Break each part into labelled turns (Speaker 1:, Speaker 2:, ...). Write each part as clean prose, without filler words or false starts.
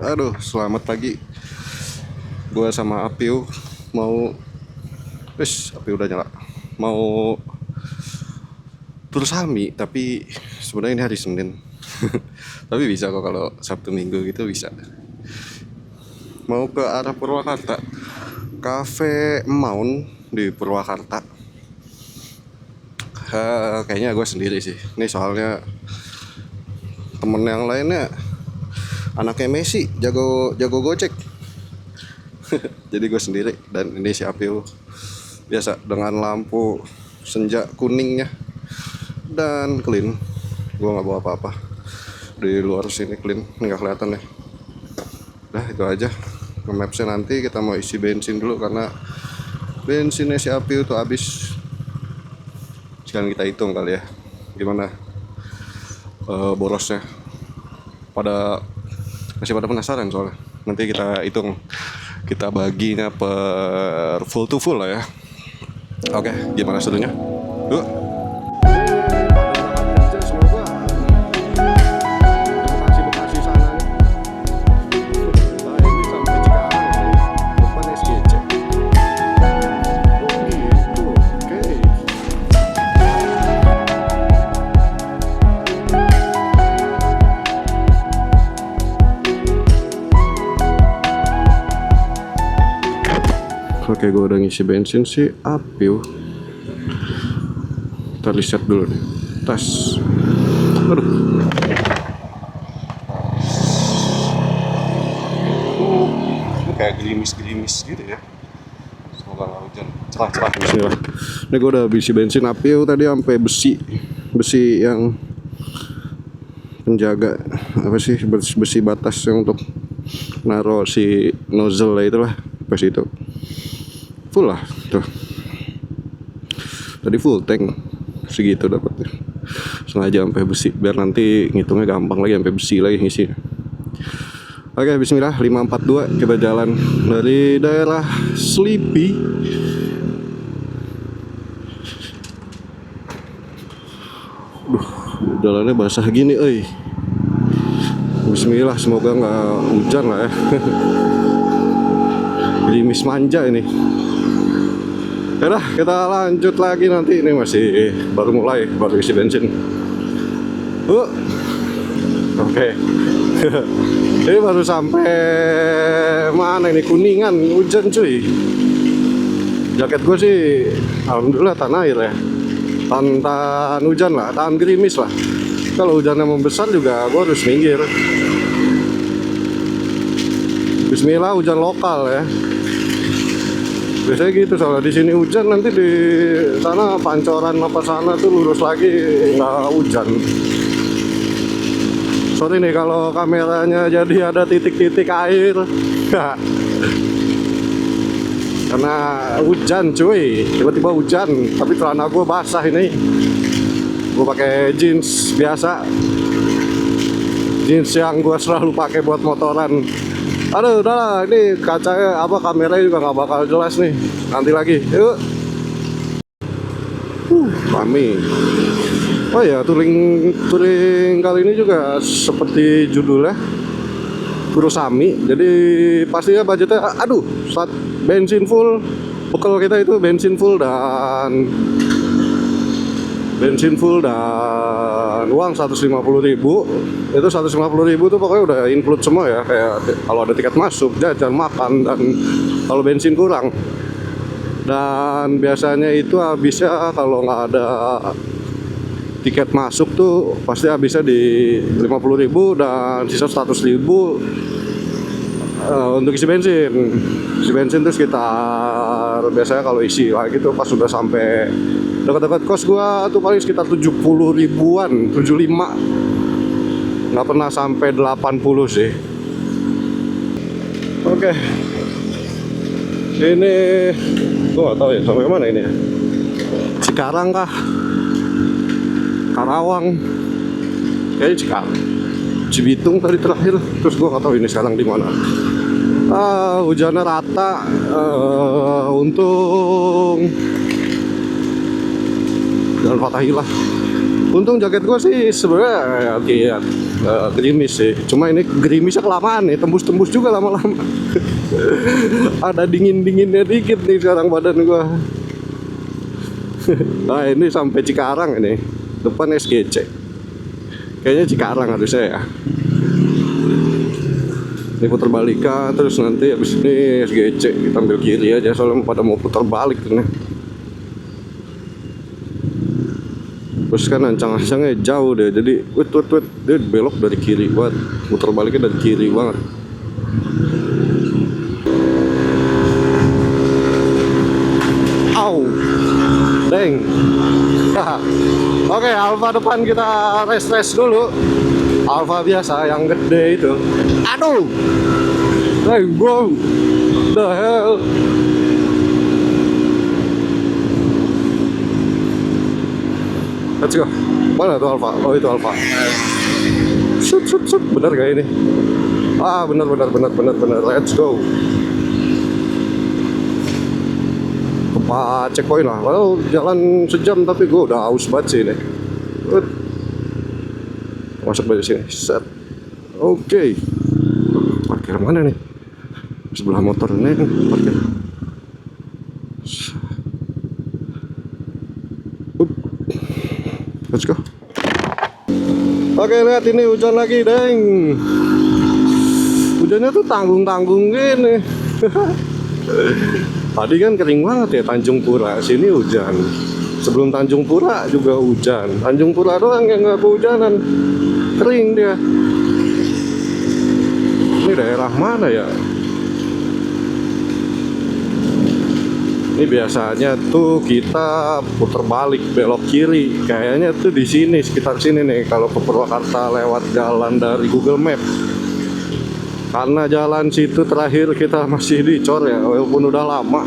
Speaker 1: Aduh, selamat pagi. Gua sama Apiu mau, Apiu udah nyala. Mau bersami, tapi sebenarnya ini hari Senin. Tapi bisa kok kalau Sabtu Minggu gitu bisa. Mau ke arah Purwakarta, Cafe Maun di Purwakarta. Kayaknya gue sendiri sih. Ini soalnya temen yang lainnya anaknya Messi, jago gocek. Jadi gue sendiri, dan ini si Apiu biasa dengan lampu senja kuningnya dan clean. Gue nggak bawa apa-apa, di luar sini clean, nggak kelihatan ya. Nah itu aja. Ke mapsnya nanti kita mau isi bensin dulu karena bensinnya si Apiu tuh habis. Sekarang kita hitung kali ya gimana borosnya. Masih pada penasaran soalnya. Nanti kita hitung, kita baginya per full to full lah ya. Oke, gimana serunya? Yuk. Oke, gue udah ngisi bensin si Apiu. Kita reset dulu nih. Tas. Aduh. Kayak gerimis-gerimis gitu ya. Semoga nggak hujan. Cerah-cerah. Bismillah. Ini gue udah isi bensin Apiu tadi sampai besi yang penjaga apa sih, besi batas yang untuk naruh si nozzle lah, itulah pas itu. Full lah tuh. Tadi full tank segitu dapatnya. Sengaja sampai besi biar nanti ngitungnya gampang lagi, sampai besi lagi ngisi. Oke, bismillah. 542 kita jalan dari daerah Sleepy. Jalannya basah gini, bismillah, semoga nggak hujan lah ya. Gerimis manja ini. Yaudah, kita lanjut lagi nanti. Ini masih baru mulai, baru isi bensin. Oke. Ini baru sampai mana ini, Kuningan, hujan cuy. Jaket gue sih alhamdulillah tahan air ya. Tahan hujan lah, tahan gerimis lah. Kalau hujannya membesar juga gue harus minggir. Bismillah, hujan lokal ya. Biasanya gitu, soalnya di sini hujan, nanti di sana Pancoran apa sana tuh lurus lagi nggak hujan. Sorry nih kalau kameranya jadi ada titik-titik air. Karena hujan cuy, tiba-tiba hujan, tapi celana gue basah ini. Gue pakai jeans biasa, jeans yang gue selalu pakai buat motoran. Aduh, udahlah, ini kacanya kameranya juga nggak bakal jelas nih. Nanti lagi, yuk. Rame. Oh ya, touring kali ini juga seperti judulnya, Kurosami. Jadi pastinya budgetnya, saat bensin full, bekal kita itu bensin full dan uang 150.000. Itu 150.000 tuh pokoknya udah include semua ya, kayak kalau ada tiket masuk, jajan, makan, dan kalau bensin kurang. Dan biasanya itu habisnya kalau nggak ada tiket masuk tuh pasti habisnya di 50.000 dan sisa 100.000 untuk isi bensin. Isi bensin tuh sekitar, biasanya kalau isi lagi tuh pas sudah sampai dekat-dekat kos gua tuh paling sekitar 70 ribuan, 75. Nggak pernah sampai 80 sih. Oke. Ini gua nggak tahu ya sampai mana ini ya. Cikarang kah? Karawang? Kayaknya Cikarang. Cibitung tadi terakhir. Terus gua nggak tahu ini sekarang di mana. Hujannya rata. Untung Jalan Fatahillah Untung jaket gua sih sebenarnya oke ya, gerimis sih. Cuma ini gerimisnya kelamaan nih, tembus-tembus juga lama-lama. Ada dingin-dinginnya dikit nih sekarang badan gua. Nah ini sampai Cikarang ini, depan SGC. Kayaknya Cikarang harusnya ya. Ini putar balikan, terus nanti habis ini SGC kita ambil kiri aja soalnya pada mau putar balik nih. Terus kan ancang-ancangnya jauh deh, jadi wait, dia belok dari kiri banget, putar baliknya dari kiri banget. Au, deng. Oke, Alfa depan kita rest dulu. Alfa biasa yang gede itu. Aduh, deng bro, the hell. Let's go. Mana tuh Alfa? Oh itu Alfa. Shoot. Bener gak ini? Ah bener. Let's go. Tempat checkpoint lah. Lalu jalan sejam tapi gue udah haus banget sih ini. Masuk baju sini. Set. Oke. Parkir mana nih? Sebelah motor ini parkir. Let's go. Oke, lihat ini hujan lagi, deng. Hujannya tuh tanggung-tanggung gini. Tadi kan kering banget ya Tanjung Pura, sini hujan. Sebelum Tanjung Pura juga hujan. Tanjung Pura doang yang nggak kehujanan, kering dia. Ini daerah mana ya? Ini biasanya tuh kita putar balik belok kiri. Kayaknya tuh di sini, sekitar sini nih kalau ke Purwakarta lewat jalan dari Google Map. Karena jalan situ terakhir kita masih dicor ya, walaupun udah lama.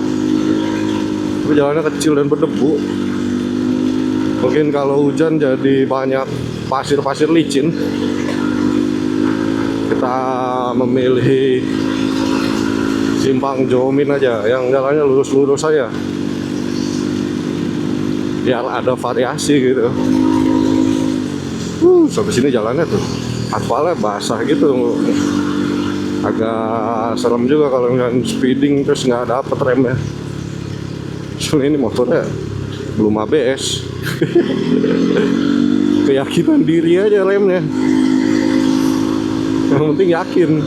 Speaker 1: Tapi jalannya kecil dan berdebu. Mungkin kalau hujan jadi banyak pasir-pasir licin. Kita memilih Simpang Jomin aja, yang jalannya lurus-lurus aja, biar ada variasi gitu. Sampai sini jalannya tuh aspalnya basah gitu, agak serem juga kalau nggak speeding terus nggak dapet remnya. Soalnya ini motornya belum ABS. Keyakinan diri aja remnya, yang penting yakin.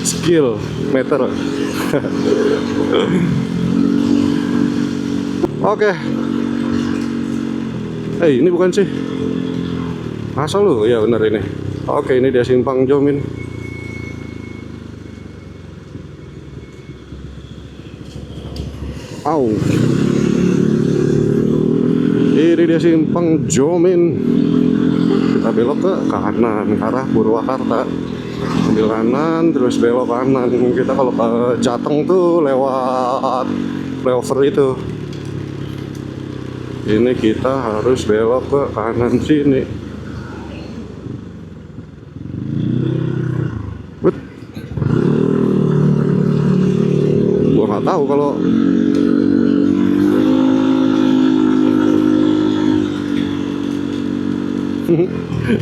Speaker 1: Skill meter. Oke. Ini bukan sih? Masa lu? Ya bener ini. Oke, ini dia Simpang Jomin. Au. Ini dia Simpang Jomin. Kita belok ke kanan ke arah Purwakarta. Ambil kanan terus belok kanan. Kita kalau ke Jateng tuh lewat flyover itu. Ini kita harus belok ke kanan sini. Gua nggak tahu kalau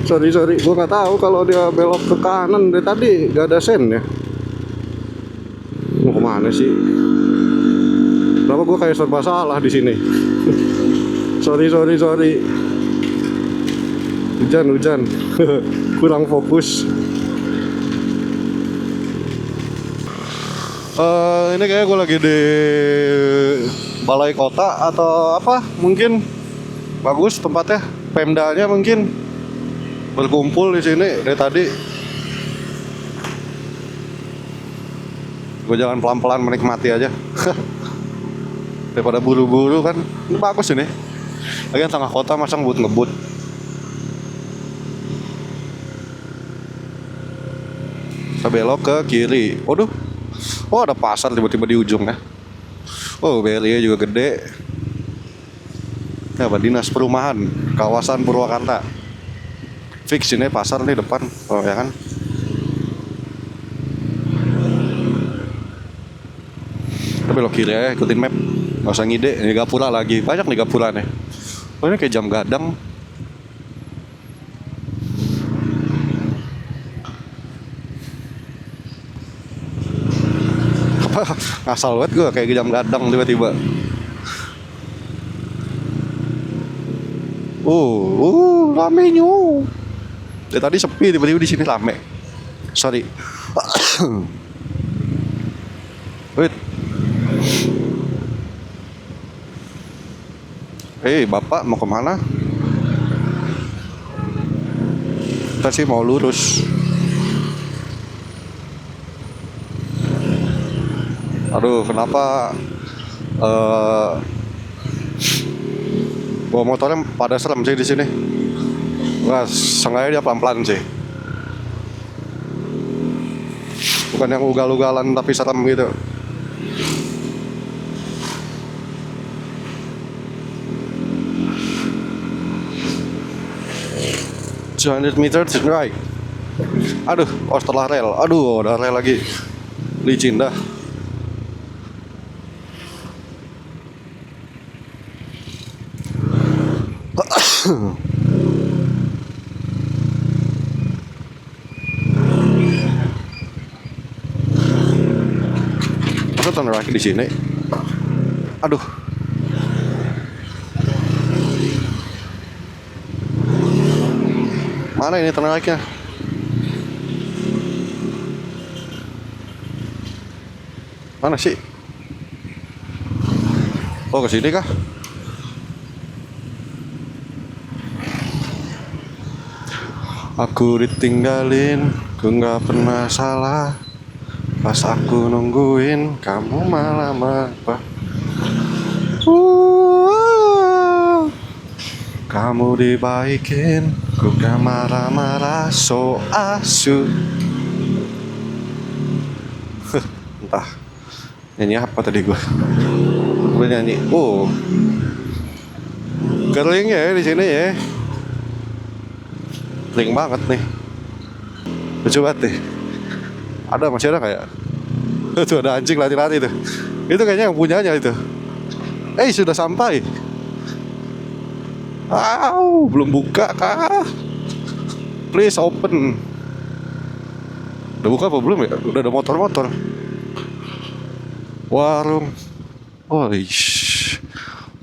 Speaker 1: sorry, gue nggak tahu kalau dia belok ke kanan. Dari tadi gak ada sen ya. Mau kemana sih? Kenapa gue kayak serba salah di sini? sorry. Hujan. Kurang fokus. Ini kayak gue lagi di balai kota atau apa? Mungkin bagus tempatnya. Pemdanya mungkin berkumpul di sini dari tadi. Gue jalan pelan-pelan menikmati aja. Daripada buru-buru kan. Ini bagus ini. Lagian tengah kota masa ngebut-ngebut. Kita belok ke kiri. Waduh. Oh ada pasar tiba-tiba di ujung ya. Oh BRI juga gede. Apa Dinas Perumahan Kawasan Purwakarta. Fix ini pasar nih depan, oh ya kan. Kita belok kiri ya, ikutin map. Gak usah ngide, ini Gapura lagi. Banyak nih Gapura nih. Oh ini kayak jam gadang. Apa? Ngasal banget gue kayak jam gadang tiba-tiba. Rame nyu. Dari tadi sepi, tiba-tiba di sini rame. Sorry. Wait. Bapak mau kemana? Kita sih mau lurus. Aduh, kenapa bawa motornya pada serem sih di sini. Wah, sengaja dia pelan-pelan sih. Bukan yang ugal-ugalan tapi serem gitu. $200 meters right. Aduh, setelah rel. Aduh, udah rel lagi. Licin dah. Masa turn right di sini? Aduh. Mana ini turn right-nya? Mana sih? Oh, ke sini kah? Aku ditinggalin, ku gak pernah salah. Pas aku nungguin, kamu malah apa? Kamu dibaikin, ku gak marah-marah, so asyik. Entah nyanyi apa tadi gue nyanyi. Kering ya di sini ya. Kering banget nih. Lucu banget nih. Masih ada kayak tuh ada anjing lari-lari tuh. Itu kayaknya yang punyanya itu. Sudah sampai. Belum buka kah? Please open. Udah buka apa belum ya? Udah ada motor-motor. Warung.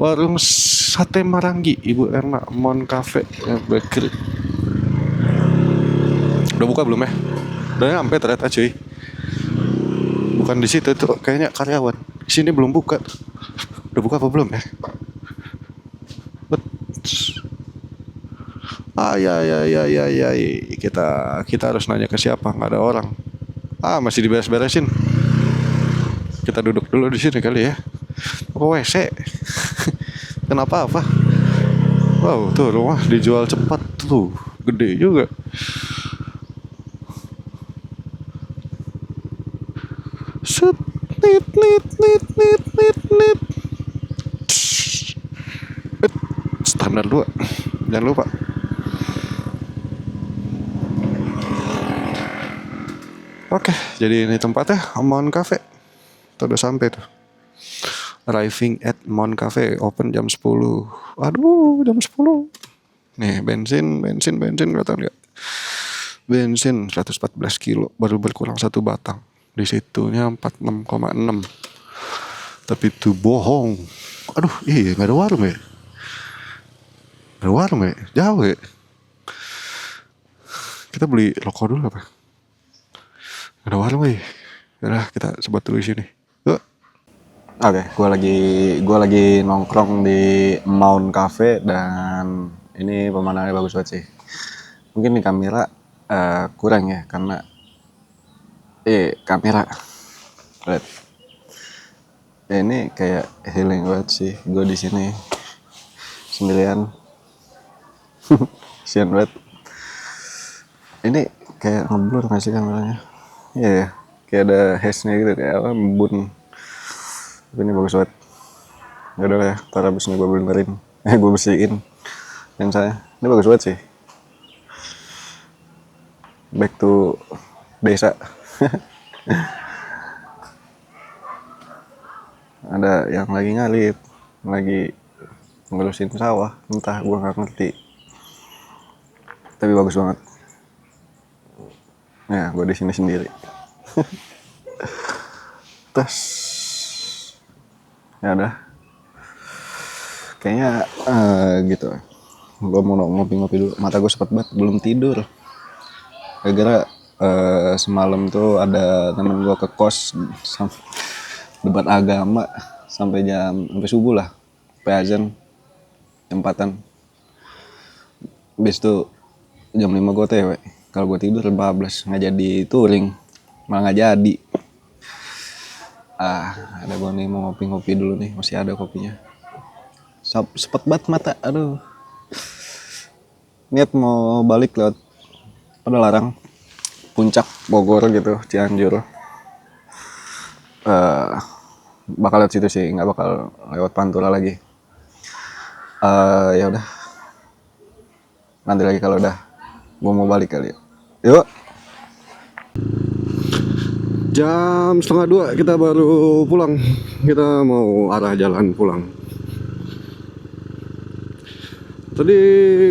Speaker 1: Warung sate Maranggi Ibu Erna Mon Cafe Bakery. Udah buka belum ya? Udah nyampe ternyata cuy. Bukan di situ tuh, kayaknya karyawan. Di sini belum buka. Udah buka apa belum ya? Ya. Kita harus nanya ke siapa? Nggak ada orang. Masih diberes-beresin. Kita duduk dulu di sini kali ya. WC. Kenapa apa? Wow, tuh rumah dijual cepat tuh. Gede juga. Set, nit. Standar 2. Jangan lupa. Oke, jadi ini tempatnya Mon Cafe. Udah sampai tuh. Arriving at Mon Cafe, open jam 10. Aduh, jam 10. Nih, bensin kelihatan enggak? Bensin 114 kilo, baru berkurang 1 batang. Di situnya 46,6. Tapi itu bohong. Aduh, enggak ada warung ya? Ada warung ya? Jauh ya? Kita beli rokok dulu apa? Ada warung ya? Udah, kita sebat dulu di sini. Yuk. Oke, gue lagi nongkrong di Mon Cafe dan ini pemandangannya bagus banget sih. Mungkin di kamera kurang ya karena kamera. Lihat. Ini kayak healing banget sih. Gue di sini sendirian. Sian banget. Ini kayak ngeblur nggak sih kameranya? Iya, kayak ada haze-nya gitu kayak apa embun. Tapi ini bagus banget. Yaudah lah ya, ntar abis ini gue benerin. Gue bersihin. Dan ini bagus banget sih. Back to desa. ada yang lagi ngalip, lagi ngelusin sawah, entah gua nggak ngerti, tapi bagus banget. Ya gua di sini sendiri. Terus ya udah, kayaknya gitu. Gua mau ngopi-ngopi dulu, mata gua sepet banget, belum tidur. Gara-gara semalam tuh ada temen gua ke kos debat agama sampai subuh lah, sampai azan jam 4-an. Habis itu jam 5 gue TW. Kalau gue tidur jam 14 nggak jadi touring, malah nggak jadi. Ada gue nih mau ngopi-ngopi dulu nih, masih ada kopinya. Sepet banget mata, aduh. Niat mau balik lewat Padalarang, Puncak, Bogor gitu, Cianjur. Bakal lewat situ sih, nggak bakal lewat Pantura lagi. Ya udah, nanti lagi kalau udah gue mau balik kali ya. Yuk. Jam 1:30 kita baru pulang. Kita mau arah jalan pulang. Tadi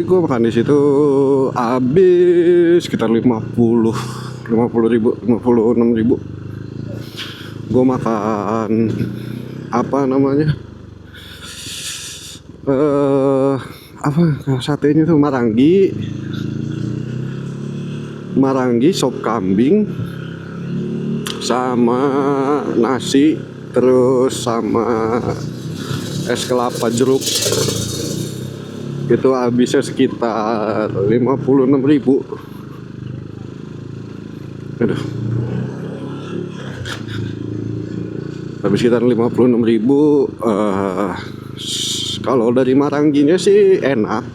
Speaker 1: gue makan di situ habis sekitar 56.000. Gue makan apa namanya? Satenya tuh Marangi sop kambing sama nasi, terus sama es kelapa jeruk. Itu habisnya sekitar 56.000. Aduh. Habis sekitar 56.000. Kalau dari Maranginya sih enak,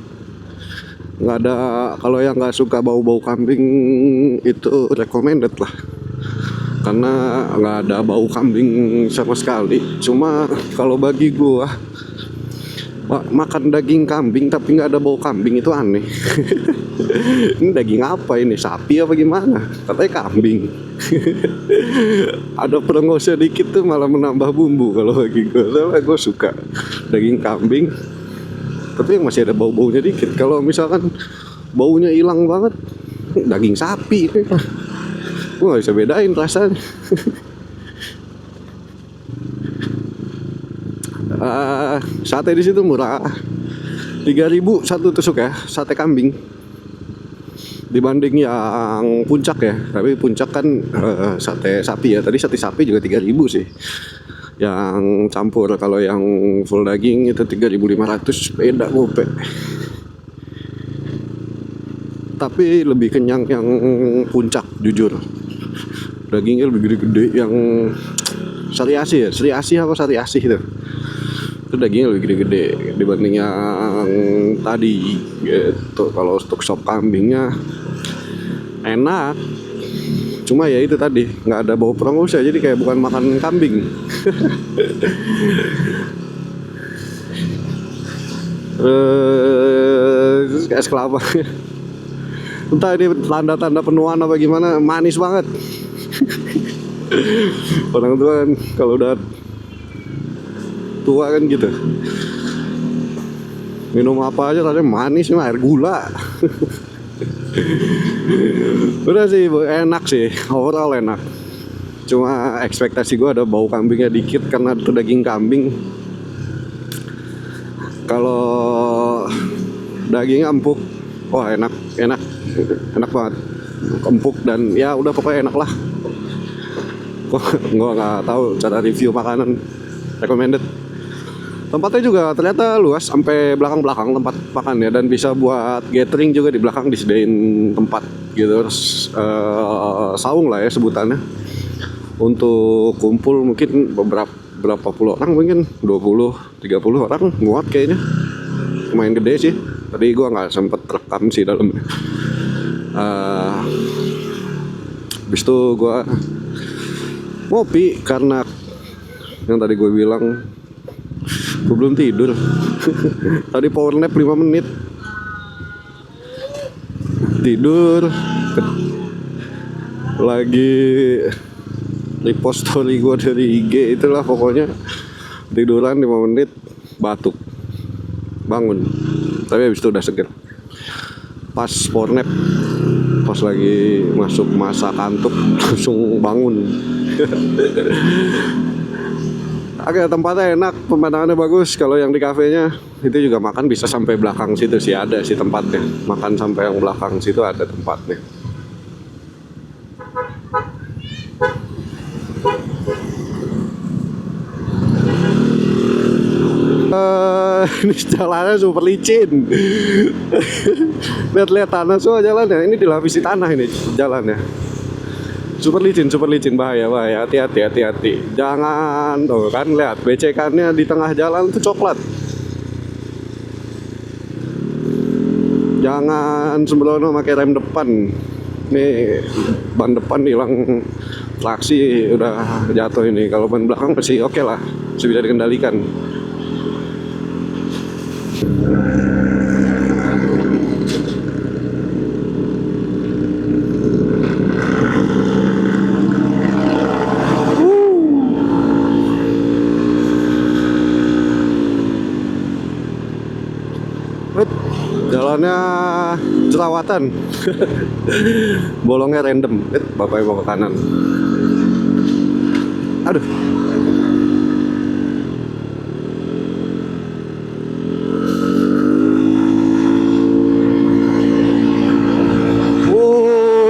Speaker 1: nggak ada. Kalau yang nggak suka bau-bau kambing itu recommended lah, karena nggak ada bau kambing sama sekali. Cuma kalau bagi gua makan daging kambing tapi nggak ada bau kambing itu aneh. Ini daging apa ini, sapi apa gimana? Katanya kambing. Ada perengosnya dikit tuh malah menambah bumbu kalau bagi gue. Soalnya gue suka daging kambing tapi yang masih ada bau-baunya dikit. Kalau misalkan baunya hilang banget, daging sapi gue nggak bisa bedain rasanya. Sate di situ murah, 3.000 satu tusuk ya, sate kambing. Dibanding yang Puncak ya, tapi Puncak kan sate sapi ya. Tadi sate sapi juga 3.000 sih yang campur. Kalau yang full daging itu 3.500, beda gope. Tapi lebih kenyang yang Puncak jujur. Dagingnya lebih gede-gede. Yang Sari Asih ya, Sri Asih apa Sari Asih itu dagingnya lebih gede-gede dibanding yang tadi gitu. Kalau untuk sop kambingnya enak, cuma ya itu tadi nggak ada bau perengosnya, jadi kayak bukan makan kambing. Es kelapa, entah ini tanda-tanda penuaan apa gimana, manis banget. Orang tua kan kalau udah tua kan gitu, minum apa aja rasanya manis, cuma air gula. Udah sih enak sih, overall enak. Cuma ekspektasi gue ada bau kambingnya dikit karena itu daging kambing. Kalau dagingnya empuk, wah enak banget, empuk dan ya udah pokoknya enak lah. Gue nggak tahu cara review makanan, recommended. Tempatnya juga ternyata luas sampai belakang-belakang tempat makannya, dan bisa buat gathering juga di belakang, disediain tempat gitu. Terus saung lah ya sebutannya, untuk kumpul mungkin berapa puluh orang, mungkin 20-30 orang muat kayaknya. Lumayan gede sih. Tadi gua nggak sempet rekam sih dalamnya. Habis itu gua ngopi karena yang tadi gue bilang gue belum tidur. Tadi power nap 5 menit tidur. Lagi repost story gue dari IG, itulah pokoknya tiduran 5 menit, batuk, bangun. Tapi habis itu udah seger. Pas power nap, pas lagi masuk masa kantuk langsung bangun. Agak tempatnya enak, pemandangannya bagus. Kalau yang di kafenya itu juga makan bisa sampai belakang situ sih, ada sih tempatnya. Makan sampai yang belakang situ ada tempatnya. Ini jalannya super licin. Lihat-lihat tanah semua jalannya. Ini dilapisi tanah ini jalannya. Super licin, bahaya, hati-hati. Jangan, tuh kan lihat becekannya di tengah jalan itu coklat. Jangan sembrono pakai rem depan. Nih ban depan hilang traksi, udah jatuh ini. Kalau ban belakang masih oke lah, masih bisa dikendalikan. Jalannya jerawatan. Bolongnya random. Bapaknya mau ke kanan. Aduh.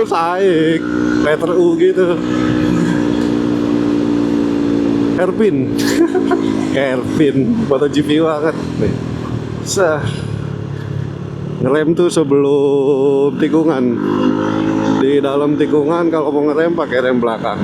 Speaker 1: Saik letter U gitu. Erpin. Erpin MotoGP banget nih. Ngerem tuh sebelum tikungan. Di dalam tikungan kalau mau ngerem pakai rem belakang.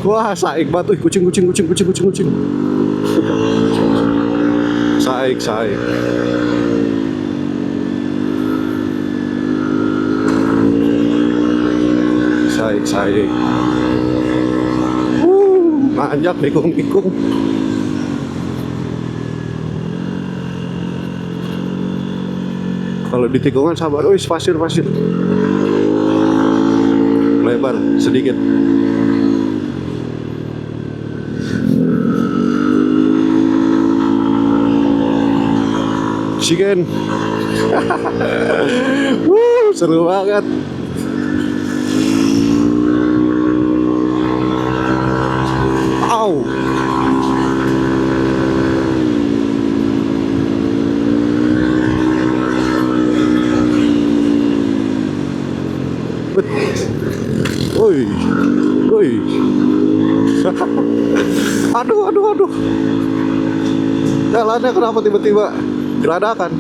Speaker 1: Wah, saik banget. Kucing. Saik. Manjak pikung. Kalau di tikungan sabar. Pasir. Lebar sedikit. Oksigen. Seru banget. Au. Woi. Aduh. Jalannya kenapa tiba-tiba geradakan?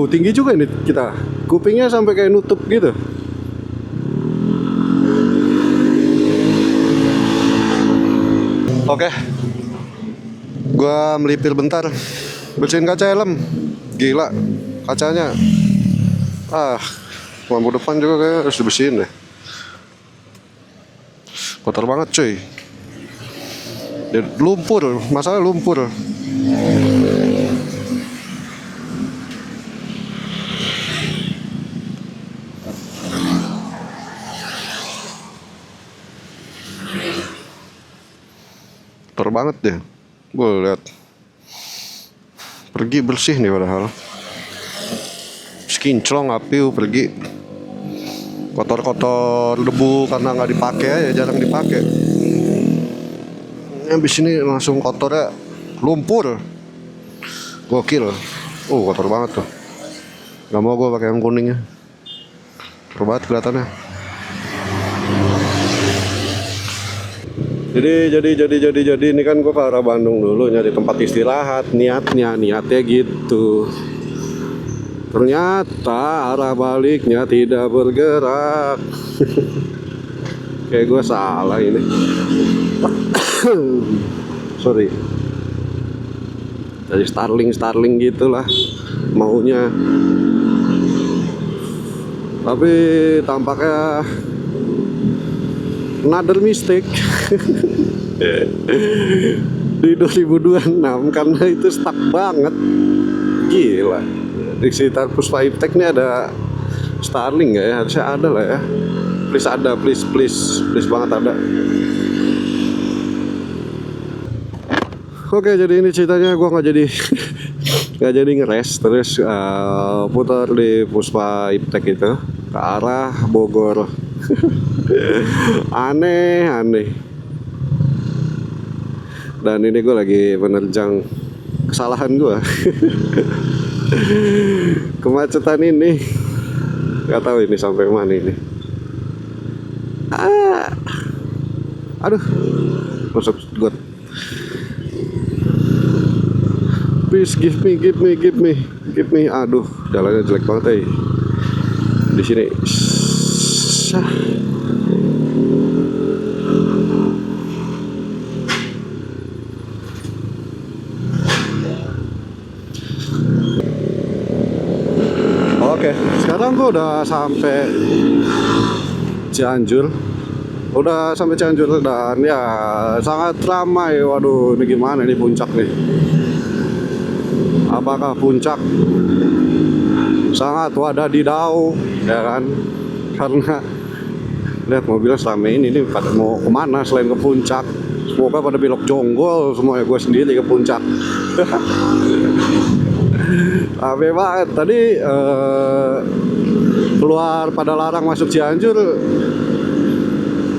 Speaker 1: Tinggi juga ini kita. Kupingnya sampai kayak nutup gitu. Oke. Gua melipir bentar. Bersihin kaca helm. Gila. Kacanya. Lampu depan juga kayak harus dibersihin deh. Kotor banget cuy. Lumpur, masalah lumpur. Kotor banget deh. Boleh lihat. Pergi bersih nih padahal. Skinclong apiu pergi. Kotor-kotor debu karena nggak dipakai aja, jarang dipakai. Habis ini langsung kotornya lumpur. Gokil. Kotor banget tuh. Gak mau gue pakai yang kuningnya. Kotor banget kelihatannya. Jadi ini kan gue ke arah Bandung dulu nyari tempat istirahat. Niatnya gitu. Ternyata arah baliknya tidak bergerak. Kayak gue salah ini. sorry. Dari Starling gitulah maunya. Tapi tampaknya another mistake di 2026 karena itu stuck banget. Gila. Di sekitar Puspa Iptek ini ada Starling nggak ya? Harusnya ada lah ya. Please ada, please banget ada. Oke, jadi ini ceritanya gue nggak jadi nggak jadi ngeres, terus putar di Puspa Iptek itu ke arah Bogor. Aneh. Dan ini gue lagi menerjang kesalahan gue. Kemacetan ini nggak tahu ini sampai mana ini. Aduh, masuk got. Please give me. Aduh, jalannya jelek banget di sini. Oke, sekarang gue udah sampai Cianjur. Dan ya sangat ramai. Waduh, ini gimana nih puncak nih? Apakah puncak sangat wadadidau, ya kan? Karena lihat mobilnya selama ini pada mau kemana selain ke puncak? Semoga pada belok jonggol semua ya, gue sendiri ke puncak. Rame banget tadi, keluar pada larang masuk Cianjur.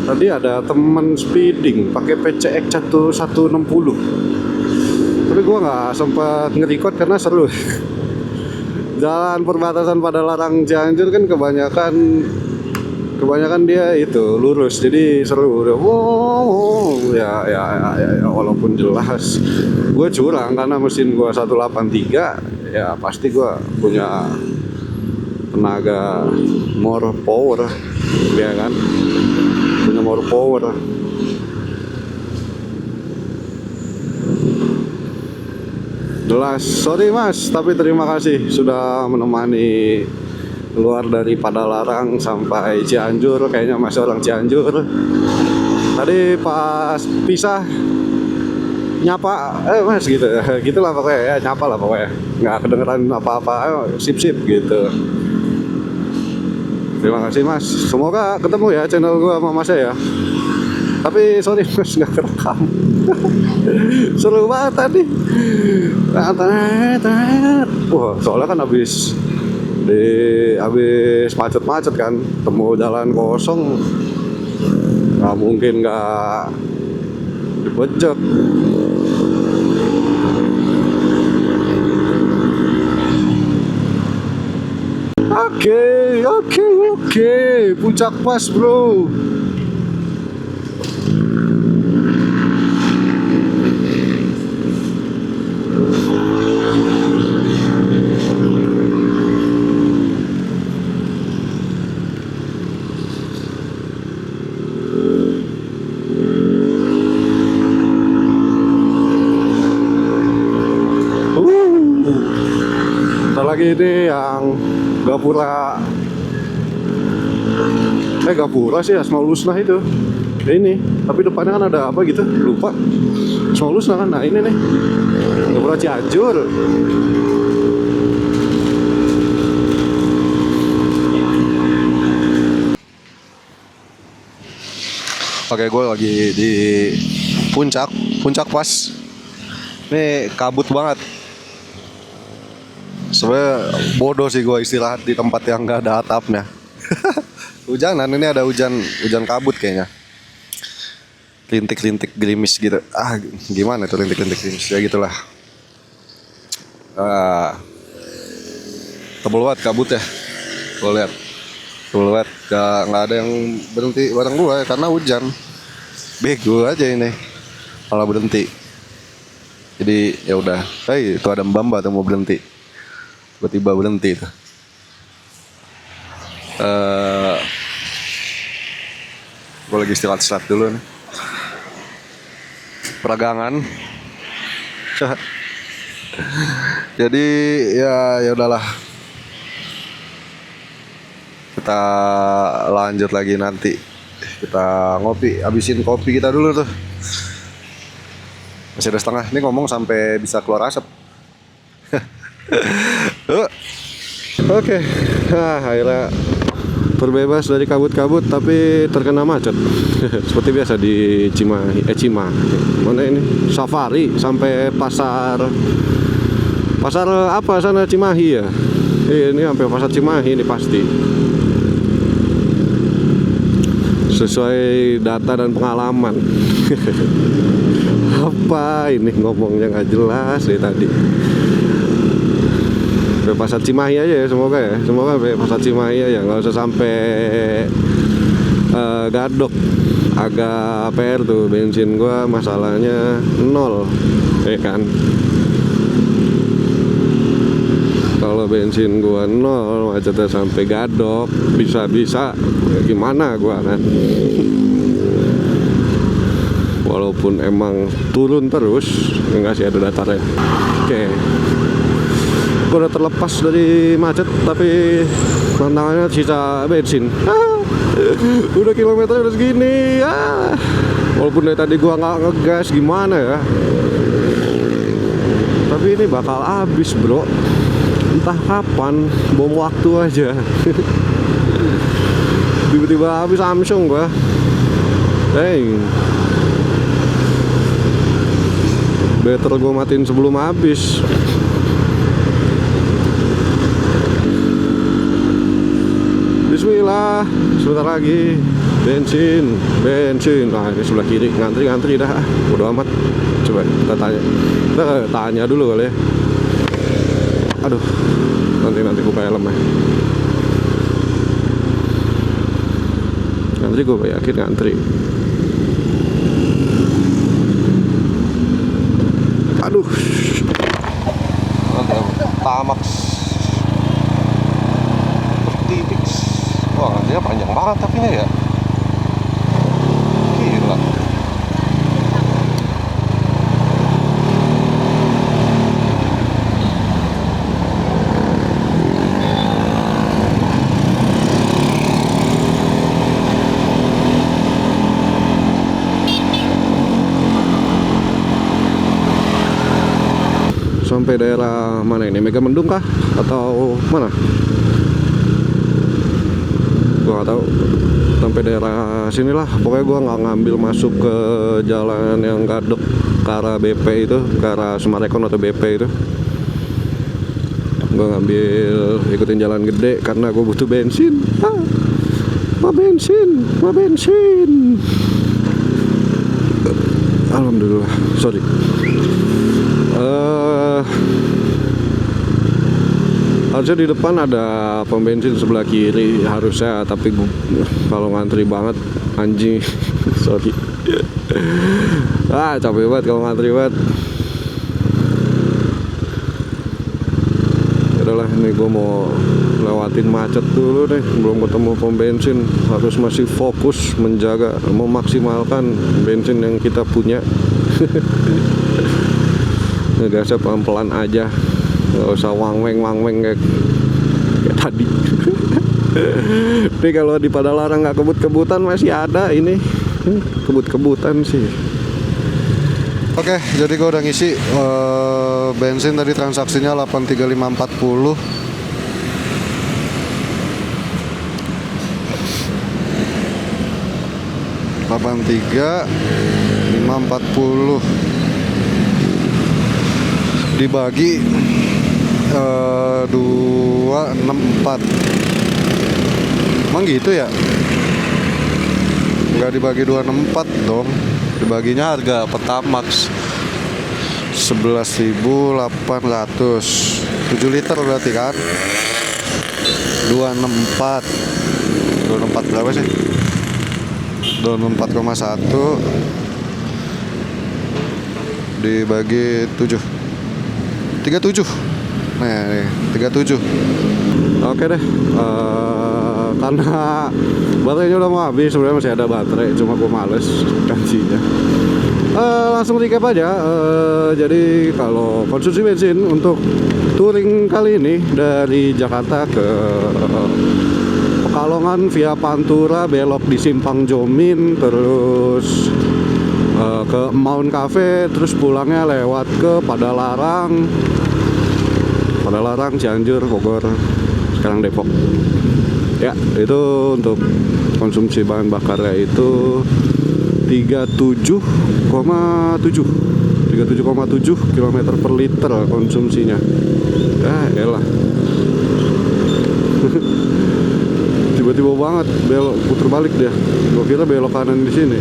Speaker 1: Tadi ada temen speeding pakai PCX 1160. Tapi gue nggak sempat nge-record karena seru. Jalan perbatasan pada larang Cianjur kan kebanyakan dia itu lurus, jadi seru. Wow, ya, walaupun jelas gue curang karena mesin gue 183, ya pasti gue punya tenaga more power, ya kan, punya more power. Jelas, sorry mas, tapi terima kasih sudah menemani keluar dari Padalarang sampai Cianjur. Kayaknya masih orang Cianjur. Tadi pas pisah nyapa, mas gitu, gitulah pokoknya ya, nyapa lah pokoknya, nggak kedengeran apa-apa, sip gitu. Terima kasih mas, semoga ketemu ya channel gua sama mas ya. Tapi sorry mas, nggak kerekam. Seru banget tadi. Wah, soalnya kan habis macet kan, temu jalan kosong, nggak mungkin nggak dibejek. Oke, puncak pas bro. Lagi ini yang Gapura sih, Asmaul Husna itu ini, tapi depannya kan ada apa gitu, lupa. Asmaul Husna kan, nah ini nih Gapura Cianjur. Oke, gue lagi di puncak pas. Ini kabut banget. Sebenarnya bodoh sih gue istirahat di tempat yang gak ada atapnya. Hujanan, ini ada hujan kabut kayaknya. Rintik-rintik gerimis gitu. Gimana tuh rintik-rintik gerimis? Ya gitulah. Tebel banget kabut ya. Gue lihat. Tebel banget. Gak ada yang berhenti bareng gue ya, karena hujan. Bego aja ini kalau berhenti. Jadi ya udah. Itu ada Mbamba tuh mau berhenti. Tiba-tiba berhenti itu. Gue lagi istirahat dulu nih. peragangan. Jadi ya udahlah, kita lanjut lagi nanti. Kita ngopi, habisin kopi kita dulu tuh. Masih ada setengah. Ini ngomong sampai bisa keluar asap. Oke. Nah, akhirnya terbebas dari kabut-kabut tapi terkena macet. Seperti biasa di Cimahi. Mana ini? Safari sampai pasar apa sana Cimahi ya? Ini sampai pasar Cimahi ini pasti. Sesuai data dan pengalaman. Apa ini ngomongnya nggak jelas dari tadi. Sampai pasar Cimahi aja ya, semoga sampai pasar Cimahi aja, nggak usah sampai Gadok. Agak PR tuh, bensin gua masalahnya 0 ya kan. Kalau bensin gua 0, macetnya sampai Gadok, bisa ya gimana gua kan. Walaupun emang turun terus, enggak sih, ada datarnya. Oke. Gua udah terlepas dari macet, tapi tantangannya sisa bensin. Udah kilometer udah segini. Walaupun dari tadi gua nggak ngegas, gimana ya. Tapi ini bakal habis, bro. Entah kapan, bom waktu aja. Tiba-tiba habis Samsung gua. Better gua matiin sebelum habis. Bismillah, sebentar lagi bensin. Nah, ini sebelah kiri, ngantri dah. Bodo amat. Coba kita tanya dulu kali ya. Aduh, nanti buka helmnya. Ngantri, gue yakin ngantri. Aduh, Tamax Pertitix. Wah, dia panjang banget tapi ini ya. Gila. Sampai daerah mana ini? Megamendung kah? Atau mana? Gua nggak tahu. Sampai daerah sinilah. Pokoknya gua nggak ngambil masuk ke jalan yang Gadok ke arah BP itu, ke arah Sumarekon atau BP itu. Gua ngambil ikutin jalan gede karena gua butuh bensin. Mau bensin. Alhamdulillah. Sorry. Harusnya di depan ada pom bensin sebelah kiri harusnya, tapi kalau ngantri banget anjing. Sorry. Capek banget kalau ngantri banget. Yaudahlah, ini gue mau lewatin macet dulu deh, belum ketemu pom bensin. Harus masih fokus menjaga, memaksimalkan bensin yang kita punya. Ngegasnya pelan-pelan aja, nggak usah wang-weng kayak tadi. Ini kalau di Padalarang nggak kebut-kebutan masih ada ini kebut-kebutan sih. Oke, jadi gue udah ngisi bensin tadi, transaksinya 83540. Dibagi 264. Emang gitu ya? Nggak dibagi 264 dong. Dibaginya harga Pertamax 11.800. 7 liter berarti kan? 264 berapa sih? 24,1 dibagi 7, 37. Nah, nih, 37. Oke deh. Karena baterainya udah mau habis, sebenarnya masih ada baterai, cuma gue males gantinya. Langsung recap aja. Jadi kalau konsumsi bensin untuk touring kali ini dari Jakarta ke Pekalongan via Pantura, belok di Simpang Jomin, terus ke Mount Cafe, terus pulangnya lewat ke Padalarang, Cianjur, Bogor, sekarang Depok. Ya, itu untuk konsumsi bahan bakarnya itu 37,7 km per liter konsumsinya. Elah. Tiba-tiba banget belok, puter balik dia. Gua kira belok kanan di sini.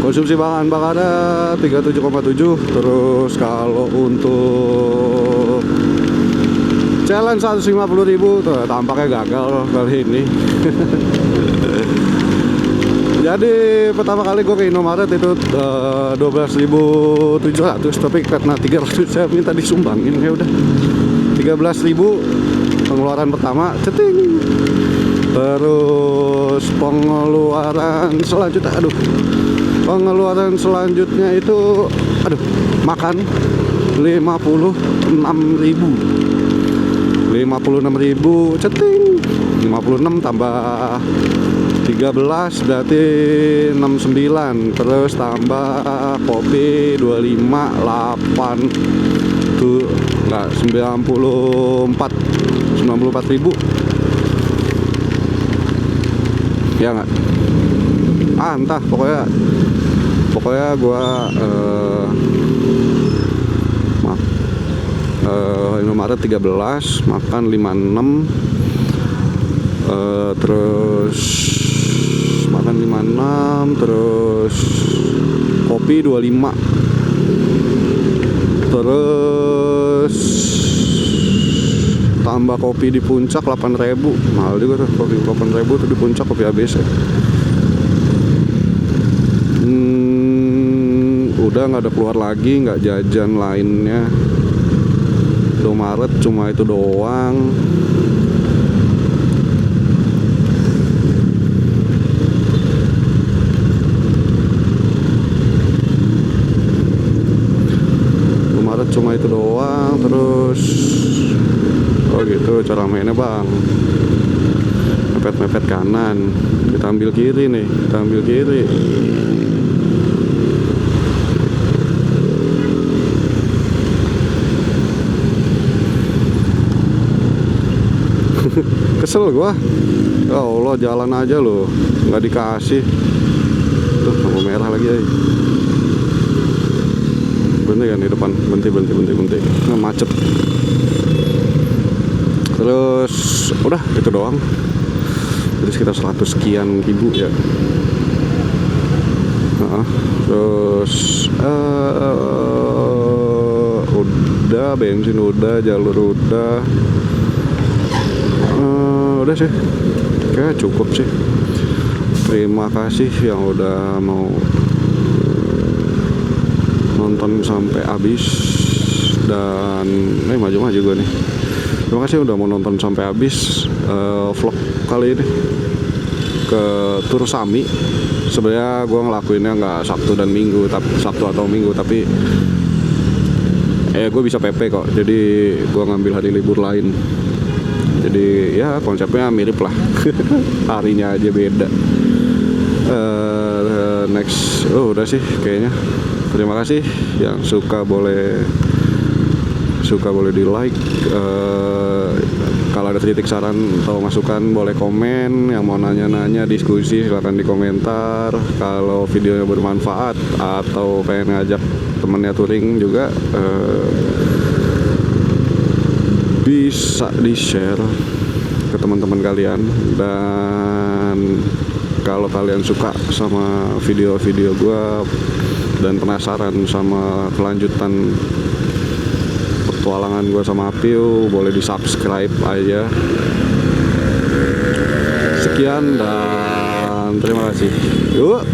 Speaker 1: Konsumsi bahan bakarnya 37,7. Terus kalau untuk challenge 150.000 tuh tampaknya gagal kali ini. Jadi pertama kali gue ke Indomaret itu 12.700, tapi karena 300 saya minta disumbangin, ya udah 13.000 pengeluaran pertama, ceting. Terus pengeluaran selanjutnya itu makan 56.000 ceting. 56 tambah 13 berarti 69, terus tambah kopi 25 8 tuh enggak 94.000 ya enggak, entah pokoknya gua Indomaret 13, makan 56, terus makan 56, terus kopi 25, terus tambah kopi di puncak 8.000. Mahal juga tuh kopi 8.000 tuh di puncak, kopi ABC. Udah nggak ada keluar lagi, nggak jajan lainnya. Indomaret cuma itu doang. Terus gitu cara mainnya bang, mepet kanan, kita ambil kiri nih, kesel gua. Ya Allah, jalan aja loh nggak dikasih. Tuh lampu merah lagi aja. Berhenti kan di depan, berhenti. Nah, macet. Terus udah itu doang. Jadi sekitar 100 sekian ribu ya. Terus udah bensin udah, jalur udah. Udah sih, kayak cukup sih. Terima kasih yang udah mau nonton sampai habis, dan maju gue nih. Terima kasih udah mau nonton sampai habis vlog kali ini ke Tur Sami. Sebenarnya gue ngelakuinnya nggak Sabtu atau Minggu, tapi gue bisa PP kok. Jadi gue ngambil hari libur lain. Jadi ya konsepnya mirip lah. Harinya aja beda. Next, udah sih kayaknya. Terima kasih yang suka boleh di like. Kalau ada kritik, saran atau masukan boleh komen. Yang mau nanya diskusi silakan di komentar. Kalau videonya bermanfaat atau pengen ngajak temennya touring juga, bisa di share ke teman-teman kalian. Dan kalau kalian suka sama video-video gua dan penasaran sama kelanjutan petualangan gue sama Apiu, boleh di subscribe aja. Sekian dan terima kasih. Yuk.